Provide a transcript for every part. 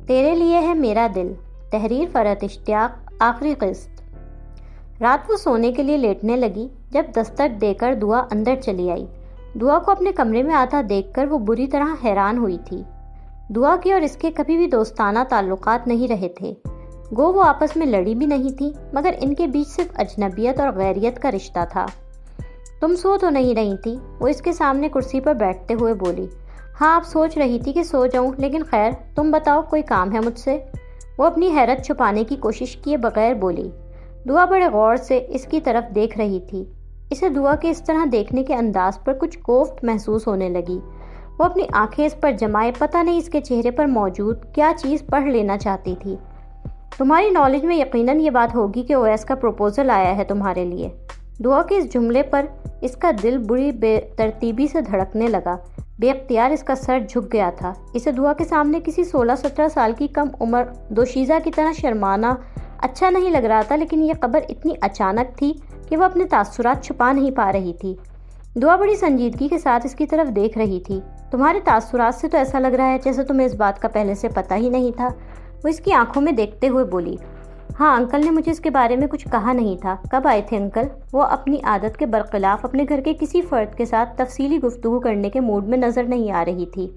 تیرے لیے ہے میرا دل، تحریر فرحت اشتیاق، آخری قسط۔ رات وہ سونے کے لیے لیٹنے لگی جب دستک دے کر دعا اندر چلی آئی۔ دعا کو اپنے کمرے میں آتا دیکھ کر وہ بری طرح حیران ہوئی تھی۔ دعا کے اور اس کے کبھی بھی دوستانہ تعلقات نہیں رہے تھے، گو وہ آپس میں لڑی بھی نہیں تھی، مگر ان کے بیچ صرف اجنبیت اور غیریت کا رشتہ تھا۔ تم سو تو نہیں رہی تھی؟ وہ اس کے سامنے کرسی پر بیٹھتے ہوئے بولی۔ ہاں، اب سوچ رہی تھی کہ سو جاؤں، لیکن خیر، تم بتاؤ، کوئی کام ہے مجھ سے؟ وہ اپنی حیرت چھپانے کی کوشش کیے بغیر بولی۔ دعا بڑے غور سے اس کی طرف دیکھ رہی تھی۔ اسے دعا کے اس طرح دیکھنے کے انداز پر کچھ کوفت محسوس ہونے لگی۔ وہ اپنی آنکھیں اس پر جمائے پتہ نہیں اس کے چہرے پر موجود کیا چیز پڑھ لینا چاہتی تھی۔ تمہاری نالج میں یقیناً یہ بات ہوگی کہ اویس کا پروپوزل آیا ہے تمہارے لیے۔ دعا کے اس جملے پر اس کا دل بری بے ترتیبی سے دھڑکنے لگا۔ بے اختیار اس کا سر جھک گیا تھا۔ اسے دعا کے سامنے کسی 16-17 سال کی کم عمر دوشیزہ کی طرح شرمانا اچھا نہیں لگ رہا تھا، لیکن یہ خبر اتنی اچانک تھی کہ وہ اپنے تاثرات چھپا نہیں پا رہی تھی۔ دعا بڑی سنجیدگی کے ساتھ اس کی طرف دیکھ رہی تھی۔ تمہارے تاثرات سے تو ایسا لگ رہا ہے جیسے تمہیں اس بات کا پہلے سے پتہ ہی نہیں تھا۔ وہ اس کی آنکھوں میں دیکھتے ہوئے بولی۔ ہاں، انکل نے مجھے اس کے بارے میں کچھ کہا نہیں تھا۔ کب آئے تھے انکل؟ وہ اپنی عادت کے برخلاف اپنے گھر کے کسی فرد کے ساتھ تفصیلی گفتگو کرنے کے موڈ میں نظر نہیں آ رہی تھی۔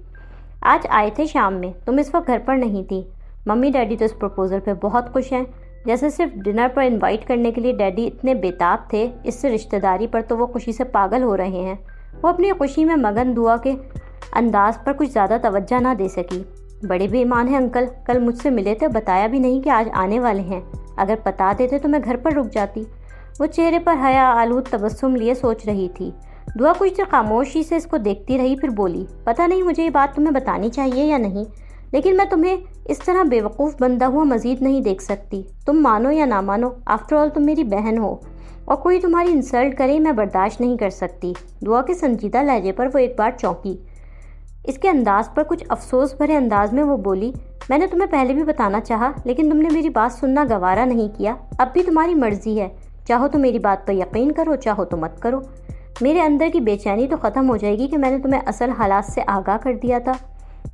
آج آئے تھے شام میں، تم اس وقت گھر پر نہیں تھی۔ ممی ڈیڈی تو اس پروپوزل پہ بہت خوش ہیں، جیسے صرف ڈنر پر انوائٹ کرنے کے لیے ڈیڈی اتنے بےتاب تھے، اس سے رشتہ داری پر تو وہ خوشی سے پاگل ہو رہے ہیں۔ وہ اپنی خوشی میں مگن دعا کے انداز پر کچھ زیادہ توجہ نہ دے سکی۔ بڑے بے ایمان ہیں انکل، کل مجھ سے ملے تھے، بتایا بھی نہیں کہ آج آنے والے ہیں۔ اگر بتا دیتے تو میں گھر پر رک جاتی۔ وہ چہرے پر حیا آلود تبسم لیے سوچ رہی تھی۔ دعا کچھ دیر خاموشی سے اس کو دیکھتی رہی، پھر بولی، پتہ نہیں مجھے یہ بات تمہیں بتانی چاہیے یا نہیں، لیکن میں تمہیں اس طرح بے وقوف بندہ ہوا مزید نہیں دیکھ سکتی۔ تم مانو یا نہ مانو، آفٹر آل تم میری بہن ہو، اور کوئی تمہاری انسلٹ کرے میں برداشت نہیں کر سکتی۔ دعا کے سنجیدہ لہجے پر وہ ایک بار چونکی۔ اس کے انداز پر کچھ افسوس بھرے انداز میں وہ بولی، میں نے تمہیں پہلے بھی بتانا چاہا، لیکن تم نے میری بات سننا گوارا نہیں کیا۔ اب بھی تمہاری مرضی ہے، چاہو تو میری بات پر یقین کرو، چاہو تو مت کرو۔ میرے اندر کی بے چینی تو ختم ہو جائے گی کہ میں نے تمہیں اصل حالات سے آگاہ کر دیا تھا۔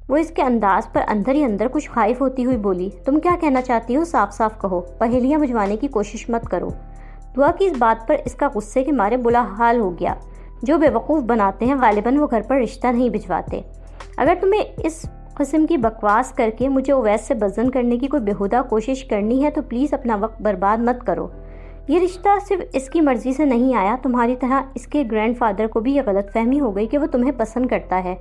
وہ اس کے انداز پر اندر ہی اندر کچھ خائف ہوتی ہوئی بولی، تم کیا کہنا چاہتی ہو؟ صاف صاف کہو، پہیلیاں بجھوانے کی کوشش مت کرو۔ دعا کی اس بات پر اس کا غصے کے مارے برا حال ہو گیا۔ جو بے وقوف بناتے ہیں غالباً وہ گھر پر رشتہ نہیں بھجواتے۔ اگر تمہیں اس قسم کی بکواس کر کے مجھے اویس سے بزن کرنے کی کوئی بےہودہ کوشش کرنی ہے تو پلیز اپنا وقت برباد مت کرو۔ یہ رشتہ صرف اس کی مرضی سے نہیں آیا، تمہاری طرح اس کے گرینڈ فادر کو بھی یہ غلط فہمی ہو گئی کہ وہ تمہیں پسند کرتا ہے۔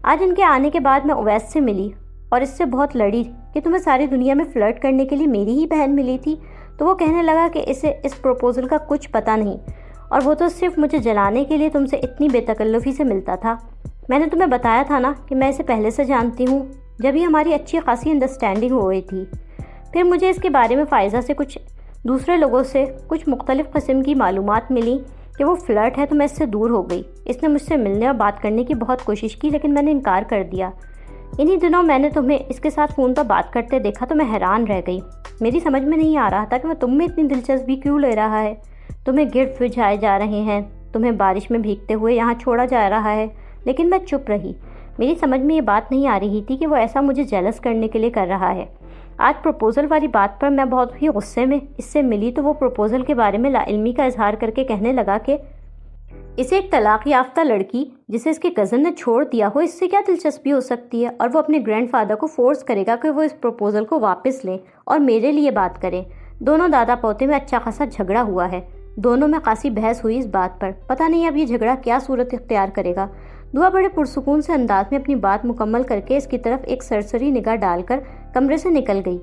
آج ان کے آنے کے بعد میں اویس سے ملی اور اس سے بہت لڑی کہ تمہیں ساری دنیا میں فلرٹ کرنے کے لیے میری ہی بہن ملی تھی، تو وہ کہنے لگا کہ اسے اس پروپوزل کا کچھ پتہ نہیں، اور وہ تو صرف مجھے جلانے کے لیے تم سے اتنی بے تکلفی سے ملتا تھا۔ میں نے تمہیں بتایا تھا نا کہ میں اسے پہلے سے جانتی ہوں، جب ہی ہماری اچھی خاصی انڈرسٹینڈنگ ہو گئی تھی۔ پھر مجھے اس کے بارے میں فائزہ سے کچھ دوسرے لوگوں سے کچھ مختلف قسم کی معلومات ملی کہ وہ فلرٹ ہے، تو میں اس سے دور ہو گئی۔ اس نے مجھ سے ملنے اور بات کرنے کی بہت کوشش کی، لیکن میں نے انکار کر دیا۔ انہی دنوں میں نے تمہیں اس کے ساتھ فون پر بات کرتے دیکھا تو میں حیران رہ گئی۔ میری سمجھ میں نہیں آ رہا تھا کہ وہ تم میں اتنی دلچسپی کیوں لے رہا ہے۔ تمہیں گرد بجھائے جا رہے ہیں، تمہیں بارش میں بھیگتے ہوئے یہاں چھوڑا جا رہا ہے، لیکن میں چپ رہی۔ میری سمجھ میں یہ بات نہیں آ رہی تھی کہ وہ ایسا مجھے جیلس کرنے کے لیے کر رہا ہے۔ آج پروپوزل والی بات پر میں بہت ہی غصے میں اس سے ملی تو وہ پروپوزل کے بارے میں لا علمی کا اظہار کر کے کہنے لگا کہ اسے ایک طلاق یافتہ لڑکی جسے اس کے کزن نے چھوڑ دیا ہو، اس سے کیا دلچسپی ہو سکتی ہے، اور وہ اپنے گرینڈ فادر کو فورس کرے گا کہ وہ اس پروپوزل کو واپس لیں اور میرے لیے بات کریں۔ دونوں دادا پوتے میں اچھا خاصا جھگڑا ہوا ہے، دونوں میں خاصی بحث ہوئی اس بات پر۔ پتہ نہیں اب یہ جھگڑا کیا صورت اختیار کرے گا۔ دعا بڑے پرسکون سے انداز میں اپنی بات مکمل کر کے اس کی طرف ایک سرسری نگاہ ڈال کر کمرے سے نکل گئی۔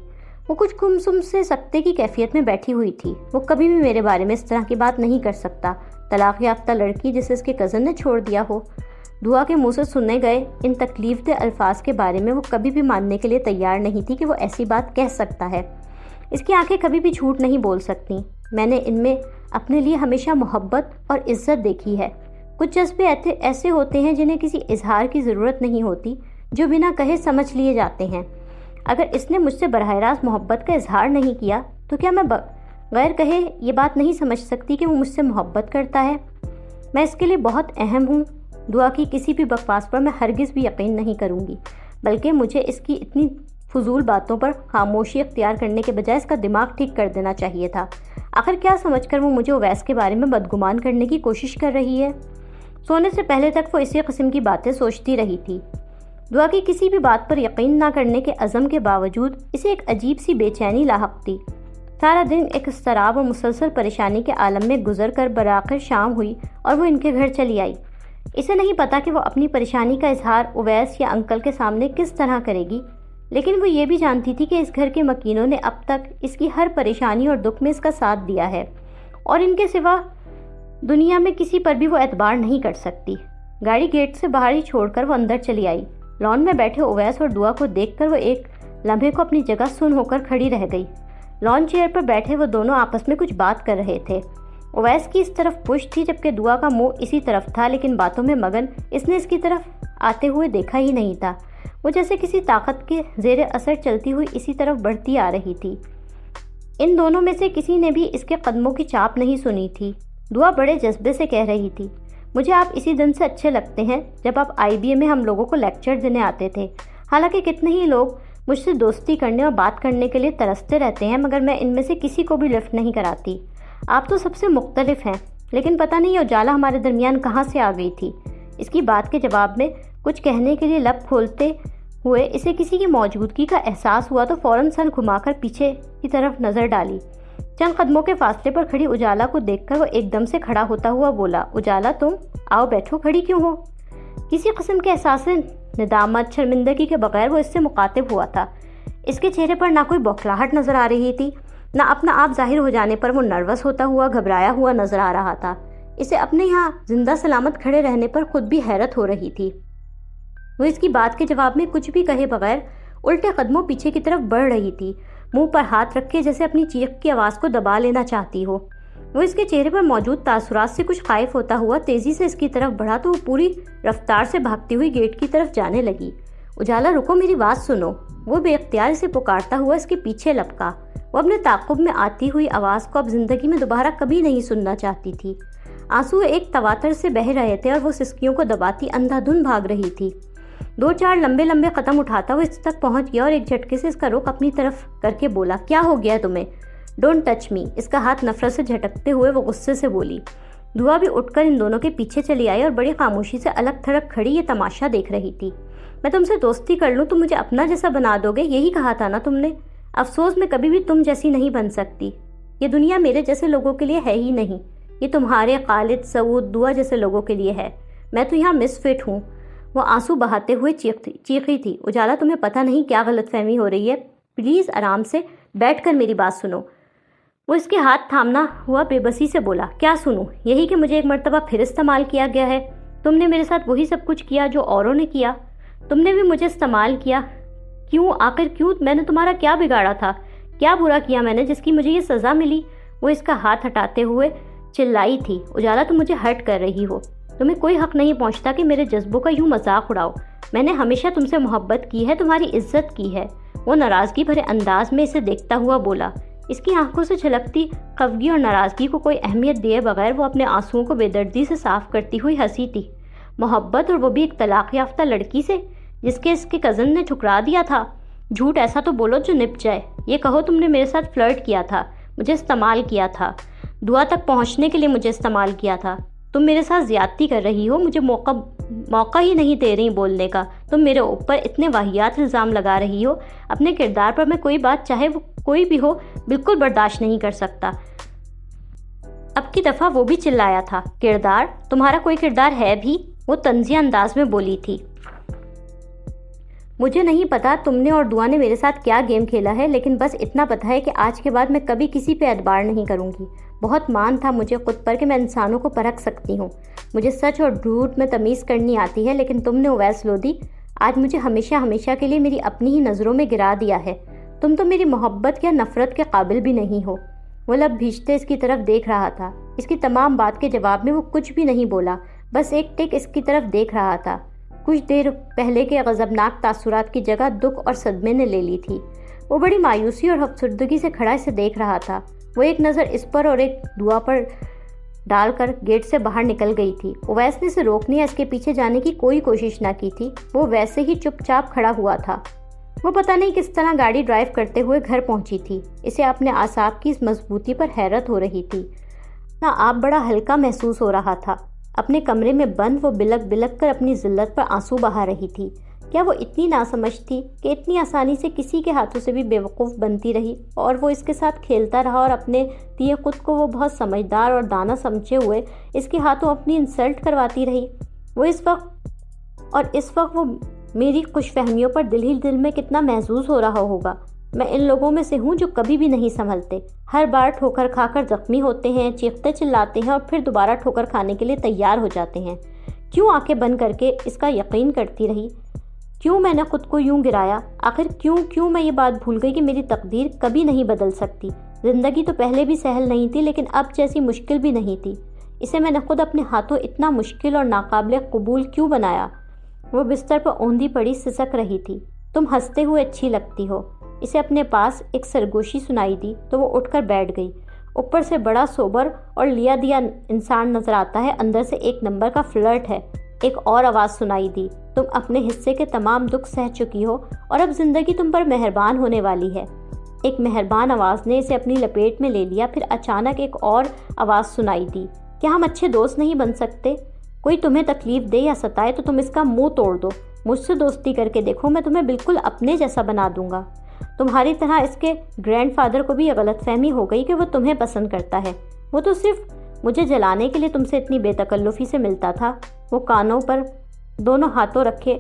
وہ کچھ گمسم سے سکتے کی کیفیت میں بیٹھی ہوئی تھی۔ وہ کبھی بھی میرے بارے میں اس طرح کی بات نہیں کر سکتا۔ طلاق یافتہ لڑکی جسے اس کے کزن نے چھوڑ دیا ہو۔ دعا کے منہ سے سننے گئے ان تکلیف دہ الفاظ کے بارے میں وہ کبھی بھی ماننے کے لیے تیار نہیں تھی کہ وہ ایسی بات کہہ سکتا ہے۔ اس کی آنکھیں کبھی بھی جھوٹ نہیں بول سکتی۔ میں نے ان میں اپنے لیے ہمیشہ محبت اور عزت دیکھی ہے۔ کچھ جذبے ایسے ہوتے ہیں جنہیں کسی اظہار کی ضرورت نہیں ہوتی، جو بنا کہے سمجھ لیے جاتے ہیں۔ اگر اس نے مجھ سے براہ راست محبت کا اظہار نہیں کیا تو کیا میں غیر کہے یہ بات نہیں سمجھ سکتی کہ وہ مجھ سے محبت کرتا ہے؟ میں اس کے لیے بہت اہم ہوں، دعا کی کسی بھی بکواس پر میں ہرگز بھی یقین نہیں کروں گی، بلکہ مجھے اس کی اتنی فضول باتوں پر خاموشی اختیار کرنے کے بجائے اس کا دماغ ٹھیک کر دینا چاہیے تھا۔ آخر کیا سمجھ کر وہ مجھے اویس کے بارے میں بدگمان کرنے کی کوشش کر رہی ہے؟ سونے سے پہلے تک وہ اسی قسم کی باتیں سوچتی رہی تھی۔ دعا کی کسی بھی بات پر یقین نہ کرنے کے عزم کے باوجود اسے ایک عجیب سی بے چینی لاحق تھی۔ سارا دن ایک اضطراب اور مسلسل پریشانی کے عالم میں گزر کر بالآخر شام ہوئی اور وہ ان کے گھر چلی آئی۔ اسے نہیں پتا کہ وہ اپنی پریشانی کا اظہار اویس یا انکل کے سامنے کس طرح کرے گی، لیکن وہ یہ بھی جانتی تھی کہ اس گھر کے مکینوں نے اب تک اس کی ہر پریشانی اور دکھ میں اس کا ساتھ دیا ہے، اور ان کے سوا دنیا میں کسی پر بھی وہ اعتبار نہیں کر سکتی۔ گاڑی گیٹ سے باہر ہی چھوڑ کر وہ اندر چلی آئی۔ لان میں بیٹھے اویس اور دعا کو دیکھ کر وہ ایک لمحے کو اپنی جگہ سن ہو کر کھڑی رہ گئی۔ لان چیئر پر بیٹھے وہ دونوں آپس میں کچھ بات کر رہے تھے۔ اویس کی اس طرف پشت تھی جبکہ دعا کا منہ اسی طرف تھا، لیکن باتوں میں مگن اس نے اس کی طرف آتے ہوئے دیکھا ہی نہیں تھا۔ وہ جیسے کسی طاقت کے زیر اثر چلتی ہوئی اسی طرف بڑھتی آ رہی تھی۔ ان دونوں میں سے کسی نے بھی اس کے قدموں کی چاپ نہیں سنی تھی۔ دعا بڑے جذبے سے کہہ رہی تھی، مجھے آپ اسی دن سے اچھے لگتے ہیں جب آپ IBA میں ہم لوگوں کو لیکچر دینے آتے تھے۔ حالانکہ کتنے ہی لوگ مجھ سے دوستی کرنے اور بات کرنے کے لیے ترستے رہتے ہیں، مگر میں ان میں سے کسی کو بھی لفٹ نہیں کراتی۔ آپ تو سب سے مختلف ہیں، لیکن پتہ نہیں یہ اجالا ہمارے درمیان کہاں سے آ گئی تھی۔ اس کی بات کے جواب میں کچھ کہنے کے لیے لب کھولتے ہوئے اسے کسی کی موجودگی کا احساس ہوا تو فوراً سر گھما کر پیچھے کی طرف نظر ڈالی۔ چند قدموں کے فاصلے پر کھڑی اجالا کو دیکھ کر وہ ایک دم سے کھڑا ہوتا ہوا بولا، اجالا تم آؤ بیٹھو، کھڑی کیوں ہو؟ کسی قسم کے احساس ندامت شرمندگی کے بغیر وہ اس سے مخاطب ہوا تھا۔ اس کے چہرے پر نہ کوئی بوکھلاہٹ نظر آ رہی تھی، نہ اپنا آپ ظاہر ہو جانے پر وہ نروس ہوتا ہوا گھبرایا ہوا نظر آ رہا تھا۔ اسے اپنے یہاں زندہ سلامت کھڑے رہنے پر خود بھی حیرت ہو رہی تھی۔ وہ اس کی بات کے جواب میں کچھ بھی کہے بغیر الٹے قدموں پیچھے کی طرف بڑھ رہی تھی، منہ پر ہاتھ رکھے جیسے اپنی چیخ کی آواز کو دبا لینا چاہتی ہو۔ وہ اس کے چہرے پر موجود تاثرات سے کچھ خائف ہوتا ہوا تیزی سے اس کی طرف بڑھا تو وہ پوری رفتار سے بھاگتی ہوئی گیٹ کی طرف جانے لگی۔ اجالا رکو، میری بات سنو، وہ بے اختیار اسے پکارتا ہوا اس کے پیچھے لپکا۔ وہ اپنے تعاقب میں آتی ہوئی آواز کو اب زندگی میں دوبارہ کبھی نہیں سننا چاہتی تھی۔ آنسو ایک تواتر سے بہہ رہے تھے اور وہ سسکیوں کو دباتی اندھا دھند بھاگ رہی تھی۔ 2-4 لمبے لمبے قدم اٹھاتا وہ اس تک پہنچ گیا اور ایک جھٹکے سے اس کا رخ اپنی طرف کر کے بولا، کیا ہو گیا تمہیں؟ Don't touch me. اس کا ہاتھ نفرت سے جھٹکتے ہوئے وہ غصے سے بولی۔ دعا بھی اٹھ کر ان دونوں کے پیچھے چلی آئی اور بڑی خاموشی سے الگ تھلگ کھڑی یہ تماشا دیکھ رہی تھی۔ میں تم سے دوستی کر لوں تو مجھے اپنا جیسا بنا دو گے، یہی کہا تھا نا تم نے؟ افسوس میں کبھی بھی تم جیسی نہیں بن سکتی۔ یہ دنیا میرے جیسے لوگوں کے لیے ہے ہی نہیں، یہ تمہارے خالد، سعود، دعا جیسے لوگوں کے لیے ہے۔ میں تو یہاں مس فٹ ہوں۔ وہ آنسو بہاتے ہوئے چیخی تھی، اجالا تمہیں پتہ نہیں کیا غلط فہمی ہو رہی ہے، پلیز آرام سے بیٹھ کر میری بات سنو۔ وہ اس کے ہاتھ تھامنا ہوا بے بسی سے بولا، کیا سنوں؟ یہی کہ مجھے ایک مرتبہ پھر استعمال کیا گیا ہے۔ تم نے میرے ساتھ وہی سب کچھ کیا جو اوروں نے کیا، تم نے بھی مجھے استعمال کیا۔ کیوں؟ آخر کیوں؟ میں نے تمہارا کیا بگاڑا تھا؟ کیا برا کیا میں نے جس کی مجھے یہ سزا ملی؟ وہ اس کا ہاتھ ہٹاتے ہوئے چلائی تھی، اجالا تم مجھے ہرٹ کر رہی ہو، تمہیں کوئی حق نہیں پہنچتا کہ میرے جذبوں کا یوں مذاق اڑاؤ۔ میں نے ہمیشہ تم سے محبت کی ہے، تمہاری عزت کی ہے۔ وہ ناراضگی بھرے انداز میں اسے دیکھتا ہوا بولا۔ اس کی آنکھوں سے چھلکتی خفگی اور ناراضگی کو کوئی اہمیت دیے بغیر وہ اپنے آنسوؤں کو بے دردی سے صاف کرتی ہوئی ہنسی تھی۔ محبت، اور وہ بھی ایک طلاق یافتہ لڑکی سے جس کے اس کے کزن نے ٹھکرا دیا تھا؟ جھوٹ ایسا تو بولو جو نپ جائے۔ یہ کہو تم نے میرے ساتھ فلرٹ کیا تھا، مجھے استعمال کیا تھا، دعا تک پہنچنے کے لیے مجھے استعمال کیا تھا۔ تم میرے ساتھ زیادتی کر رہی ہو، مجھے موقع ہی نہیں دے رہی بولنے کا۔ تم میرے اوپر اتنے واہیات الزام لگا رہی ہو، اپنے کردار پر میں کوئی بات چاہے وہ کوئی بھی ہو بالکل برداشت نہیں کر سکتا۔ اب کی دفعہ وہ بھی چلایا تھا، کردار؟ تمہارا کوئی کردار ہے بھی؟ وہ طنزیہ انداز میں بولی تھی۔ مجھے نہیں پتا تم نے اور دعا نے میرے ساتھ کیا گیم کھیلا ہے، لیکن بس اتنا پتا ہے کہ آج کے بعد میں کبھی کسی پہ اعتبار نہیں کروں گی۔ بہت مان تھا مجھے خود پر کہ میں انسانوں کو پرکھ سکتی ہوں، مجھے سچ اور جھوٹ میں تمیز کرنی آتی ہے، لیکن تم نے اویس لودھی آج مجھے ہمیشہ ہمیشہ کے لیے میری اپنی ہی نظروں میں گرا دیا ہے۔ تم تو میری محبت یا نفرت کے قابل بھی نہیں ہو۔ وہ لب بھیجتے اس کی طرف دیکھ رہا تھا۔ اس کی تمام بات کے جواب میں وہ کچھ بھی نہیں بولا، بس ایک ٹک اس کی طرف دیکھ رہا تھا۔ کچھ دیر پہلے کے غضبناک تاثرات کی جگہ دکھ اور صدمے نے لے لی تھی۔ وہ بڑی مایوسی اور افسردگی سے کھڑا اسے دیکھ رہا تھا۔ وہ ایک نظر اس پر اور ایک دعا پر ڈال کر گیٹ سے باہر نکل گئی تھی۔ اویس نے اسے روکنے یا اس کے پیچھے جانے کی کوئی کوشش نہ کی تھی، وہ ویسے ہی چپ چاپ کھڑا ہوا تھا۔ وہ پتہ نہیں کس طرح گاڑی ڈرائیو کرتے ہوئے گھر پہنچی تھی۔ اسے اپنے اعصاب کی اس مضبوطی پر حیرت ہو رہی تھی۔ آپ بڑا ہلکا محسوس ہو رہا تھا۔ اپنے کمرے میں بند وہ بلک بلک کر اپنی ذلت پر آنسو بہا رہی تھی۔ کیا وہ اتنی ناسمجھ تھی کہ اتنی آسانی سے کسی کے ہاتھوں سے بھی بیوقوف بنتی رہی، اور وہ اس کے ساتھ کھیلتا رہا اور اپنے دیے خود کو وہ بہت سمجھدار اور دانا سمجھے ہوئے اس کے ہاتھوں اپنی انسلٹ کرواتی رہی؟ وہ اس وقت وہ میری خوش فہمیوں پر دل ہی دل میں کتنا محظوظ ہو رہا ہوگا۔ میں ان لوگوں میں سے ہوں جو کبھی بھی نہیں سنبھلتے، ہر بار ٹھوکر کھا کر زخمی ہوتے ہیں، چیختے چلاتے ہیں اور پھر دوبارہ ٹھوکر کھانے کے لیے تیار ہو جاتے ہیں۔ کیوں آنکھیں بند کر کے اس کا یقین کرتی رہی؟ کیوں میں نے خود کو یوں گرایا؟ آخر کیوں میں یہ بات بھول گئی کہ میری تقدیر کبھی نہیں بدل سکتی؟ زندگی تو پہلے بھی سہل نہیں تھی، لیکن اب جیسی مشکل بھی نہیں تھی۔ اسے میں نے خود اپنے ہاتھوں اتنا مشکل اور ناقابل قبول کیوں بنایا؟ وہ بستر پر اوندھی پڑی سسک رہی تھی۔ تم ہنستے ہوئے اچھی لگتی ہو۔ اسے اپنے پاس ایک سرگوشی سنائی دی تو وہ اٹھ کر بیٹھ گئی۔ اوپر سے بڑا سوبر اور لیا دیا انسان نظر آتا ہے، اندر سے ایک نمبر کا فلرٹ ہے۔ ایک اور آواز سنائی دی، تم اپنے حصے کے تمام دکھ سہ چکی ہو اور اب زندگی تم پر مہربان ہونے والی ہے۔ ایک مہربان آواز نے اسے اپنی لپیٹ میں لے لیا۔ پھر اچانک ایک اور آواز سنائی دی، کیا ہم اچھے دوست نہیں بن سکتے؟ کوئی تمہیں تکلیف دے یا ستائے تو تم اس کا منہ توڑ دو، مجھ سے دوستی کر کے دیکھو، میں تمہیں بالکل اپنے جیسا بنا دوں گا۔ تمہاری طرح اس کے گرینڈ فادر کو بھی یہ غلط فہمی ہو گئی کہ وہ تمہیں پسند کرتا ہے، وہ تو صرف مجھے جلانے کے لیے تم سے اتنی بے تکلفی سے ملتا تھا۔ وہ کانوں پر دونوں ہاتھوں رکھے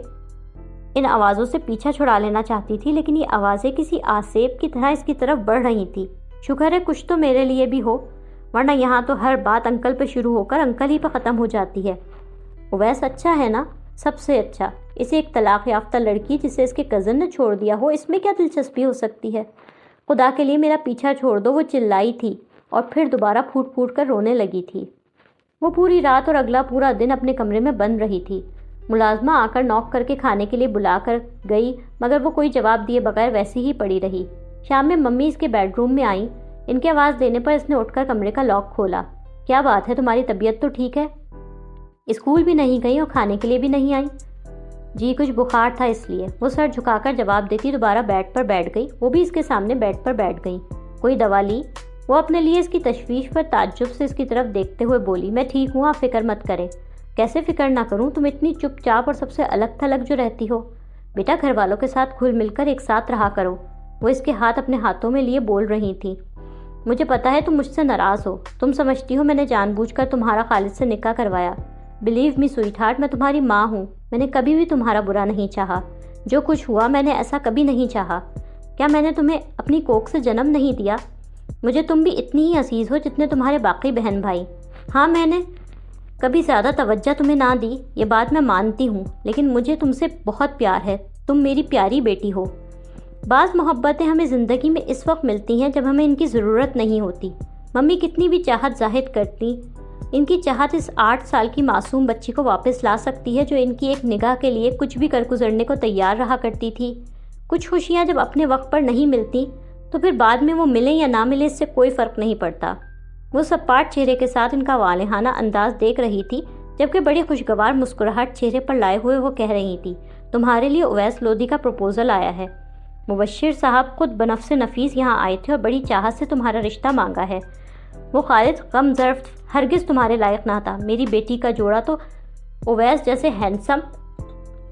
ان آوازوں سے پیچھا چھڑا لینا چاہتی تھی، لیکن یہ آوازیں کسی آسیب کی طرح اس کی طرف بڑھ رہی تھی۔ شکر ہے کچھ تو میرے لیے بھی ہو، ورنہ یہاں تو ہر بات انکل پہ شروع ہو کر انکل ہی پہ ختم ہو جاتی ہے۔ اویس اچھا ہے نا، سب سے اچھا۔ اسے ایک طلاق یافتہ لڑکی جسے اس کے کزن نے چھوڑ دیا ہو، اس میں کیا دلچسپی ہو سکتی ہے؟ خدا کے لیے میرا پیچھا چھوڑ دو، وہ چلائی تھی اور پھر دوبارہ پھوٹ پھوٹ کر رونے لگی تھی۔ وہ پوری رات اور اگلا پورا دن اپنے کمرے میں بند رہی تھی۔ ملازمہ آ کر نوک کر کے کھانے کے لیے بلا کر گئی، مگر وہ کوئی جواب دیے بغیر ویسی ہی پڑی رہی۔ شام میں ممی اس کے بیڈ روم میں آئیں۔ ان کی آواز دینے پر اس نے اٹھ کر کمرے کا لاک کھولا۔ کیا بات ہے، تمہاری طبیعت تو ٹھیک ہے؟ اسکول بھی نہیں گئی اور کھانے کے لیے بھی نہیں آئی؟ جی کچھ بخار تھا اس لیے، وہ سر جھکا کر جواب دیتی دوبارہ بیڈ پر بیٹھ گئی۔ وہ بھی اس کے سامنے بیڈ پر بیٹھ گئی۔ کوئی دوا لی؟ وہ اپنے لیے اس کی تشویش پر تعجب سے اس کی طرف دیکھتے ہوئے بولی، میں ٹھیک ہوں، آپ فکر مت کریں۔ کیسے فکر نہ کروں، تم اتنی چپ چاپ اور سب سے الگ تھلگ جو رہتی ہو۔ بیٹا گھر والوں کے ساتھ گھل مل کر ایک ساتھ رہا کرو۔ وہ اس کے ہاتھ اپنے ہاتھوں میں لیے بول رہی تھی، مجھے پتا ہے تم مجھ سے ناراض ہو، تم سمجھتی ہو میں نے جان بوجھ کر تمہارا خالد سے نکاح کروایا۔ بلیو می سویٹ ہارٹ، میں تمہاری ماں ہوں، میں نے کبھی بھی تمہارا برا نہیں چاہا۔ جو کچھ ہوا میں نے ایسا کبھی نہیں چاہا۔ کیا میں نے تمہیں اپنی کوکھ سے جنم نہیں دیا؟ مجھے تم بھی اتنی ہی عزیز ہو جتنے تمہارے باقی بہن بھائی۔ ہاں میں نے کبھی زیادہ توجہ تمہیں نہ دی، یہ بات میں مانتی ہوں، لیکن مجھے تم سے بہت پیار ہے، تم میری پیاری بیٹی ہو۔ بعض محبتیں ہمیں زندگی میں اس وقت ملتی ہیں جب ہمیں ان کی ضرورت نہیں ہوتی۔ ممی کتنی بھی چاہت ظاہر کرتی، ان کی چاہت اس 8 سال کی معصوم بچی کو واپس لا سکتی ہے جو ان کی ایک نگاہ کے لیے کچھ بھی کر گزرنے کو تیار رہا کرتی تھی۔ کچھ خوشیاں جب اپنے وقت پر نہیں ملتی تو پھر بعد میں وہ ملیں یا نہ ملیں اس سے کوئی فرق نہیں پڑتا۔ وہ سپاٹ چہرے کے ساتھ ان کا والہانہ انداز دیکھ رہی تھی، جبکہ بڑی خوشگوار مسکراہٹ چہرے پر لائے ہوئے وہ کہہ رہی تھی، تمہارے لیے اویس لودھی کا پروپوزل آیا ہے۔ مبشر صاحب خود بنفس نفیس یہاں آئے تھے اور بڑی چاہت سے تمہارا رشتہ مانگا ہے۔ وہ خالد غم ظرف ہرگز تمہارے لائق نہ تھا۔ میری بیٹی کا جوڑا تو اویس جیسے ہینڈسم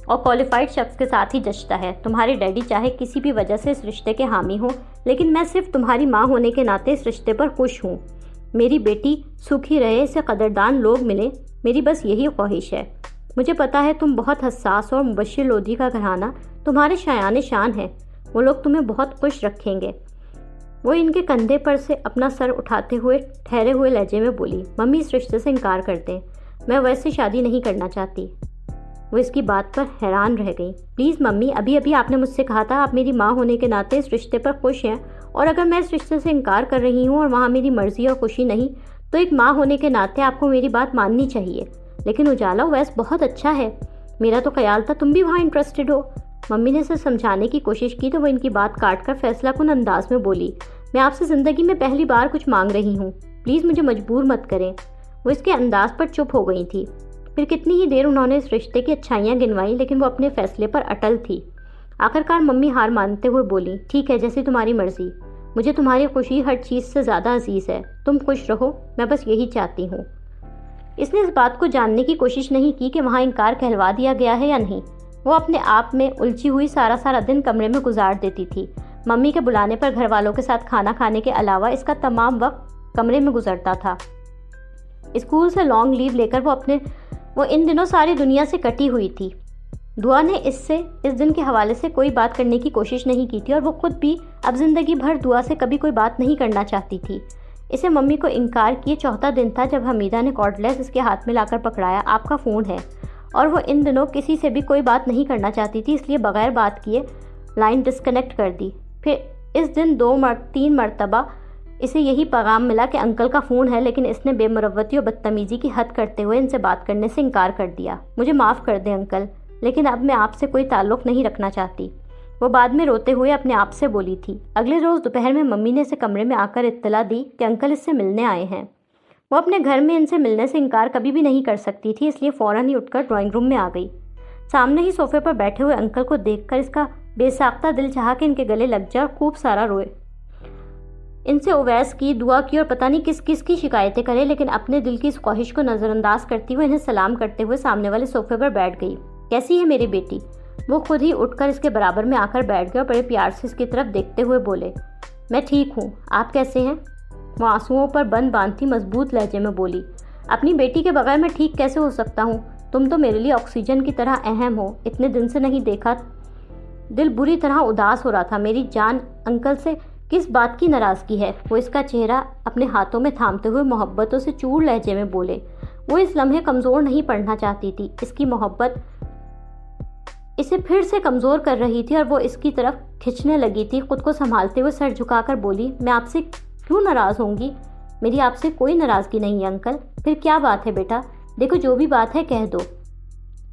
اور کوالیفائڈ شخص کے ساتھ ہی جچتا ہے۔ تمہارے ڈیڈی چاہے کسی بھی وجہ سے اس رشتے کے حامی ہوں، لیکن میں صرف تمہاری ماں ہونے کے ناطے اس رشتے پر خوش ہوں۔ میری بیٹی سکھی رہے، اسے قدردان لوگ ملیں، میری بس یہی خواہش ہے۔ مجھے پتا ہے تم بہت حساس اور مبشر لودھی کا گھرانہ تمہارے شایان شان ہے، وہ لوگ تمہیں بہت خوش رکھیں گے۔ وہ ان کے کندھے پر سے اپنا سر اٹھاتے ہوئے ٹھہرے ہوئے لہجے میں بولی، ممی اس رشتے سے انکار کر دیں، میں ویسے شادی نہیں کرنا چاہتی۔ وہ اس کی بات پر حیران رہ گئی۔ پلیز ممی، ابھی آپ نے مجھ سے کہا تھا آپ میری ماں ہونے کے ناطے اس رشتے پر خوش ہیں، اور اگر میں اس رشتے سے انکار کر رہی ہوں اور وہاں میری مرضی اور خوشی نہیں تو ایک ماں ہونے کے ناطے آپ کو میری بات ماننی چاہیے۔ لیکن اجالا اویس بہت اچھا ہے، میرا تو خیال تھا تم بھی وہاں انٹرسٹڈ ہو۔ ممی نے اسے سمجھانے کی کوشش کی تو وہ ان کی بات کاٹ کر فیصلہ کن انداز میں بولی، میں آپ سے زندگی میں پہلی بار کچھ مانگ رہی ہوں، پلیز مجھے مجبور مت کریں۔ وہ اس کے انداز پر چپ ہو گئی تھی۔ پھر کتنی ہی دیر انہوں نے اس رشتے کی اچھائیاں گنوائیں، لیکن وہ اپنے فیصلے پر اٹل تھی۔ آخرکار ممی ہار مانتے ہوئے بولی، ٹھیک ہے، جیسی تمہاری مرضی، مجھے تمہاری خوشی ہر چیز سے زیادہ عزیز ہے، تم خوش رہو، میں بس یہی چاہتی ہوں۔ اس نے اس بات کو جاننے کی کوشش نہیں کی کہ وہاں انکار کہلوا دیا گیا ہے یا نہیں۔ وہ اپنے آپ میں الجھی ہوئی سارا دن کمرے میں گزار دیتی تھی۔ ممی کے بلانے پر گھر والوں کے ساتھ کھانا کھانے کے علاوہ اس کا تمام وقت کمرے میں گزرتا تھا۔ اسکول سے لانگ لیو لے کر وہ ان دنوں ساری دنیا سے کٹی ہوئی تھی۔ دعا نے اس دن کے حوالے سے کوئی بات کرنے کی کوشش نہیں کی تھی، اور وہ خود بھی اب زندگی بھر دعا سے کبھی کوئی بات نہیں کرنا چاہتی تھی۔ اسے ممی کو انکار کیے چوتھا دن تھا جب حمیدہ نے کارڈلیس اس کے ہاتھ میں لا کر پکڑایا۔ آپ کا فون ہے، اور وہ ان دنوں کسی سے بھی کوئی بات نہیں کرنا چاہتی تھی، اس لیے بغیر بات کیے لائن ڈسکنیکٹ کر دی۔ پھر اس دن 2-3 مرتبہ اسے یہی پیغام ملا کہ انکل کا فون ہے، لیکن اس نے بے مروتی اور بدتمیزی کی حد کرتے ہوئے ان سے بات کرنے سے انکار کر دیا۔ مجھے معاف کر دیں انکل، لیکن اب میں آپ سے کوئی تعلق نہیں رکھنا چاہتی، وہ بعد میں روتے ہوئے اپنے آپ سے بولی تھی۔ اگلے روز دوپہر میں ممی نے اسے کمرے میں آ کر اطلاع دی کہ انکل اس سے ملنے آئے ہیں۔ وہ اپنے گھر میں ان سے ملنے سے انکار کبھی بھی نہیں کر سکتی تھی، اس لیے فوراً ہی اٹھ کر ڈرائنگ روم میں آ گئی۔ سامنے ہی صوفے پر بیٹھے ہوئے انکل کو دیکھ کر اس کا بے ساختہ دل چاہا کہ ان کے گلے لگ جائے اور خوب سارا روئے، ان سے اویس کی دعا کی اور پتہ نہیں کس کس کی شکایتیں کرے، لیکن اپنے دل کی اس خواہش کو نظر انداز کرتی ہوئے انہیں سلام کرتے ہوئے سامنے والے صوفے پر بیٹھ گئی۔ کیسی ہے میری بیٹی؟ وہ خود ہی اٹھ کر اس کے برابر میں آ کر بیٹھ گئے اور بڑے پیار سے اس کی طرف دیکھتے ہوئے بولے، میں ٹھیک ہوں، آپ کیسے ہیں؟ وہ آنسوؤں پر بند باندھتی مضبوط لہجے میں بولی، اپنی بیٹی کے بغیر میں ٹھیک کیسے ہو سکتا ہوں؟ تم تو میرے لیے آکسیجن کی طرح اہم ہو، اتنے دن سے نہیں دیکھا، دل بری طرح اداس ہو رہا تھا۔ میری جان، انکل سے کس بات کی ناراضگی ہے؟ وہ اس کا چہرہ اپنے ہاتھوں میں تھامتے ہوئے محبتوں سے چور لہجے میں بولے۔ وہ اس لمحے کمزور نہیں پڑنا چاہتی تھی، اس کی محبت اسے پھر سے کمزور کر رہی تھی اور وہ اس کی طرف کھنچنے لگی تھی۔ خود کو سنبھالتے ہوئے سر جھکا کر بولی، میں آپ سے کیوں ناراض ہوں گی؟ میری آپ سے کوئی ناراضگی نہیں ہے انکل۔ پھر کیا بات ہے بیٹا؟ دیکھو جو بھی بات ہے کہہ دو۔